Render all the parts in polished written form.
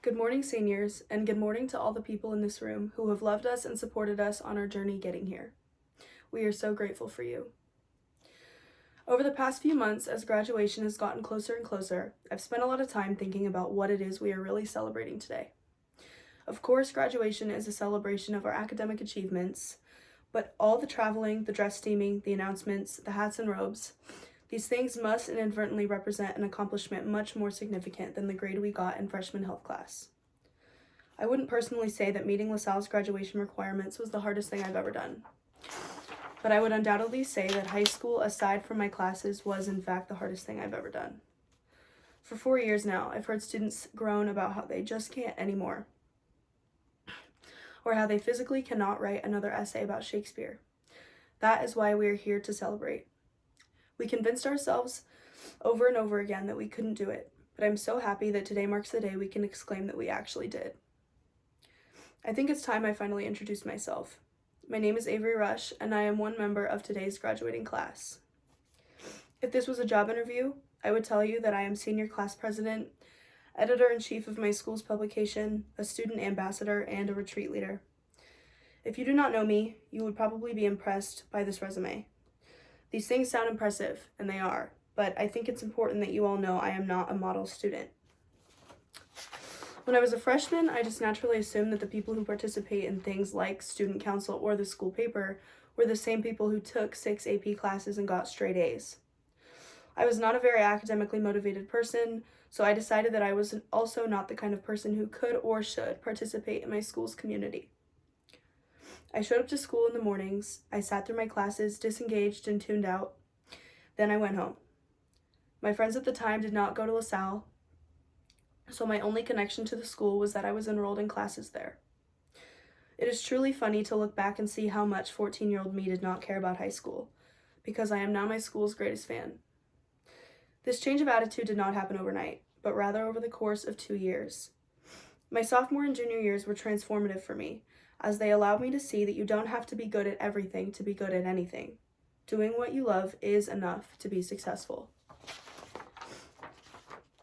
Good morning, seniors, and good morning to all the people in this room who have loved us and supported us on our journey getting here. We are so grateful for you. Over the past few months, as graduation has gotten closer and closer, I've spent a lot of time thinking about what it is we are really celebrating today. Of course, graduation is a celebration of our academic achievements, but all the traveling, the dress steaming, the announcements, the hats and robes, these things must inadvertently represent an accomplishment much more significant than the grade we got in freshman health class. I wouldn't personally say that meeting LaSalle's graduation requirements was the hardest thing I've ever done, but I would undoubtedly say that high school, aside from my classes, was in fact the hardest thing I've ever done. For 4 years now, I've heard students groan about how they just can't anymore, or how they physically cannot write another essay about Shakespeare. That is why we are here to celebrate. We convinced ourselves over and over again that we couldn't do it, but I'm so happy that today marks the day we can exclaim that we actually did. I think it's time I finally introduced myself. My name is Avery Rush, and I am one member of today's graduating class. If this was a job interview, I would tell you that I am senior class president, editor-in-chief of my school's publication, a student ambassador, and a retreat leader. If you do not know me, you would probably be impressed by this resume. These things sound impressive, and they are, but I think it's important that you all know I am not a model student. When I was a freshman, I just naturally assumed that the people who participate in things like student council or the school paper were the same people who took 6 AP classes and got straight A's. I was not a very academically motivated person, so I decided that I was also not the kind of person who could or should participate in my school's community. I showed up to school in the mornings, I sat through my classes disengaged and tuned out, then I went home. My friends at the time did not go to LaSalle, so my only connection to the school was that I was enrolled in classes there. It is truly funny to look back and see how much 14-year-old me did not care about high school, because I am now my school's greatest fan. This change of attitude did not happen overnight, but rather over the course of 2 years. My sophomore and junior years were transformative for me, as they allowed me to see that you don't have to be good at everything to be good at anything. Doing what you love is enough to be successful.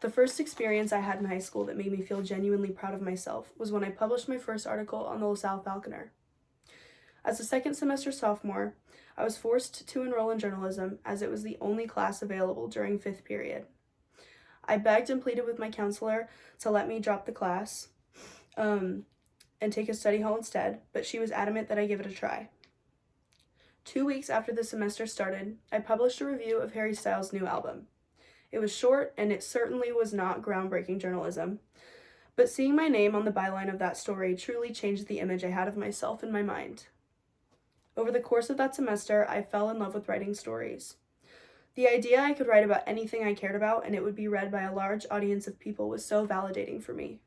The first experience I had in high school that made me feel genuinely proud of myself was when I published my first article on the LaSalle Falconer. As a second semester sophomore, I was forced to enroll in journalism as it was the only class available during 5th period. I begged and pleaded with my counselor to let me drop the class and take a study hall instead, but she was adamant that I give it a try. 2 weeks after the semester started, I published a review of Harry Styles' new album. It was short, and it certainly was not groundbreaking journalism, but seeing my name on the byline of that story truly changed the image I had of myself in my mind. Over the course of that semester, I fell in love with writing stories. The idea I could write about anything I cared about and it would be read by a large audience of people was so validating for me.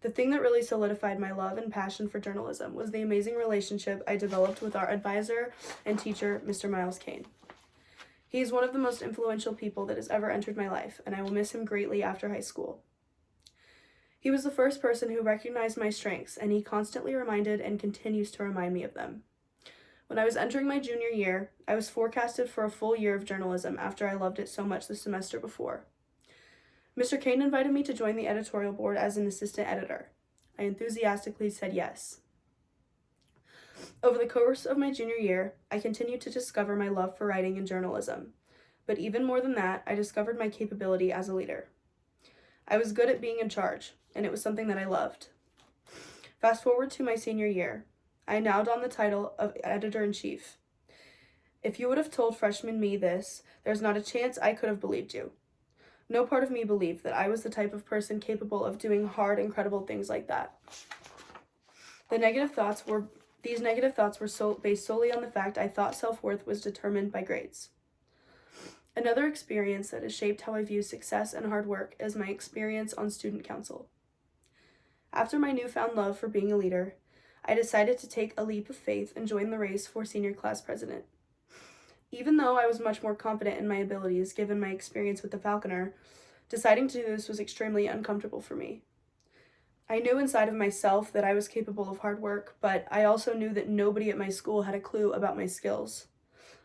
The thing that really solidified my love and passion for journalism was the amazing relationship I developed with our advisor and teacher, Mr. Miles Kane. He is one of the most influential people that has ever entered my life, and I will miss him greatly after high school. He was the first person who recognized my strengths, and he constantly reminded and continues to remind me of them. When I was entering my junior year, I was forecasted for a full year of journalism after I loved it so much the semester before. Mr. Kane invited me to join the editorial board as an assistant editor. I enthusiastically said yes. Over the course of my junior year, I continued to discover my love for writing and journalism, but even more than that, I discovered my capability as a leader. I was good at being in charge, and it was something that I loved. Fast forward to my senior year. I now don the title of editor-in-chief. If you would have told freshman me this, there's not a chance I could have believed you. No part of me believed that I was the type of person capable of doing hard, incredible things like that. These negative thoughts were based solely on the fact I thought self-worth was determined by grades. Another experience that has shaped how I view success and hard work is my experience on student council. After my newfound love for being a leader, I decided to take a leap of faith and join the race for senior class president. Even though I was much more confident in my abilities given my experience with the Falconer, deciding to do this was extremely uncomfortable for me. I knew inside of myself that I was capable of hard work, but I also knew that nobody at my school had a clue about my skills.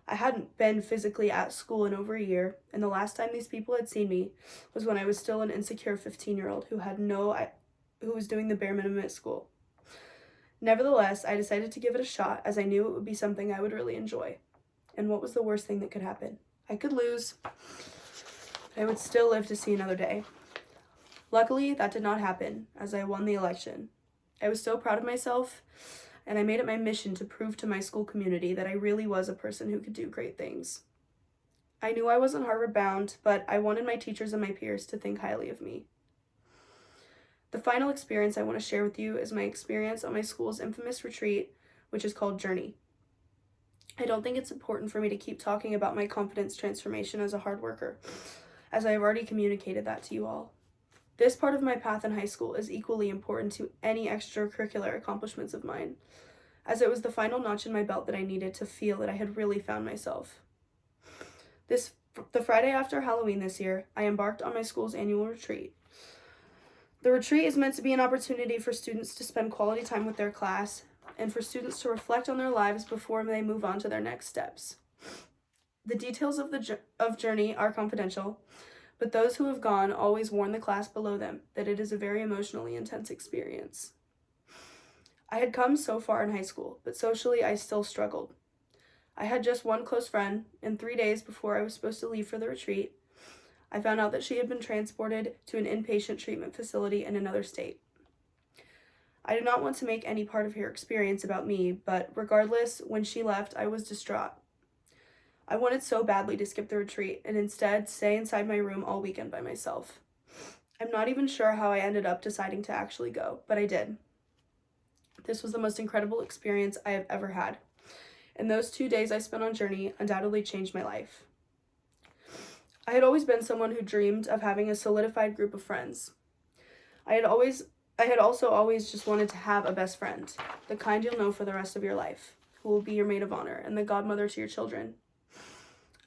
I hadn't been physically at school in over a year, and the last time these people had seen me was when I was still an insecure 15-year-old who had no who was doing the bare minimum at school. Nevertheless, I decided to give it a shot as I knew it would be something I would really enjoy. And what was the worst thing that could happen? I could lose, but I would still live to see another day. Luckily, that did not happen, as I won the election. I was so proud of myself, and I made it my mission to prove to my school community that I really was a person who could do great things. I knew I wasn't Harvard bound, but I wanted my teachers and my peers to think highly of me. The final experience I want to share with you is my experience on my school's infamous retreat, which is called Journey. I don't think it's important for me to keep talking about my confidence transformation as a hard worker, as I have already communicated that to you all. This part of my path in high school is equally important to any extracurricular accomplishments of mine, as it was the final notch in my belt that I needed to feel that I had really found myself. The Friday after Halloween this year, I embarked on my school's annual retreat. The retreat is meant to be an opportunity for students to spend quality time with their class and for students to reflect on their lives before they move on to their next steps. The details of Journey are confidential, but those who have gone always warn the class below them that it is a very emotionally intense experience. I had come so far in high school, but socially I still struggled. I had just one close friend, and 3 days before I was supposed to leave for the retreat, I found out that she had been transported to an inpatient treatment facility in another state. I did not want to make any part of her experience about me, but regardless, when she left, I was distraught. I wanted so badly to skip the retreat and instead stay inside my room all weekend by myself. I'm not even sure how I ended up deciding to actually go, but I did. This was the most incredible experience I have ever had, and those 2 days I spent on Journey undoubtedly changed my life. I had always been someone who dreamed of having a solidified group of friends. I had also always just wanted to have a best friend, the kind you'll know for the rest of your life, who will be your maid of honor and the godmother to your children.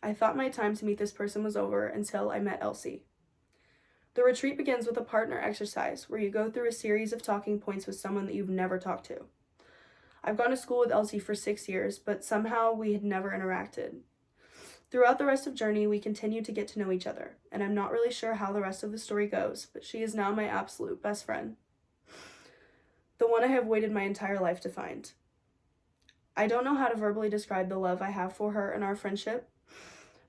I thought my time to meet this person was over until I met Elsie. The retreat begins with a partner exercise where you go through a series of talking points with someone that you've never talked to. I've gone to school with Elsie for 6 years, but somehow we had never interacted. Throughout the rest of Journey, we continued to get to know each other, and I'm not really sure how the rest of the story goes, but she is now my absolute best friend. The one I have waited my entire life to find. I don't know how to verbally describe the love I have for her and our friendship,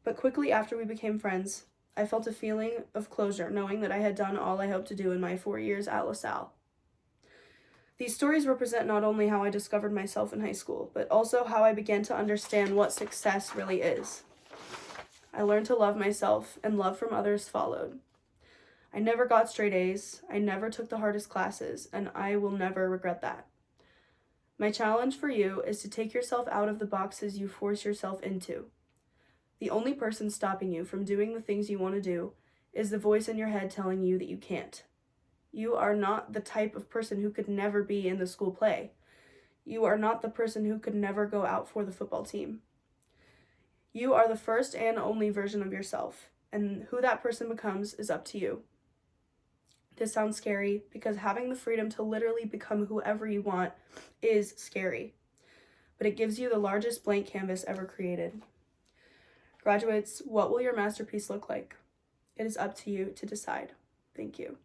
but quickly after we became friends, I felt a feeling of closure knowing that I had done all I hoped to do in my 4 years at LaSalle. These stories represent not only how I discovered myself in high school, but also how I began to understand what success really is. I learned to love myself, and love from others followed. I never got straight A's, I never took the hardest classes, and I will never regret that. My challenge for you is to take yourself out of the boxes you force yourself into. The only person stopping you from doing the things you want to do is the voice in your head telling you that you can't. You are not the type of person who could never be in the school play. You are not the person who could never go out for the football team. You are the first and only version of yourself, and who that person becomes is up to you. This sounds scary because having the freedom to literally become whoever you want is scary, but it gives you the largest blank canvas ever created. Graduates, what will your masterpiece look like? It is up to you to decide. Thank you.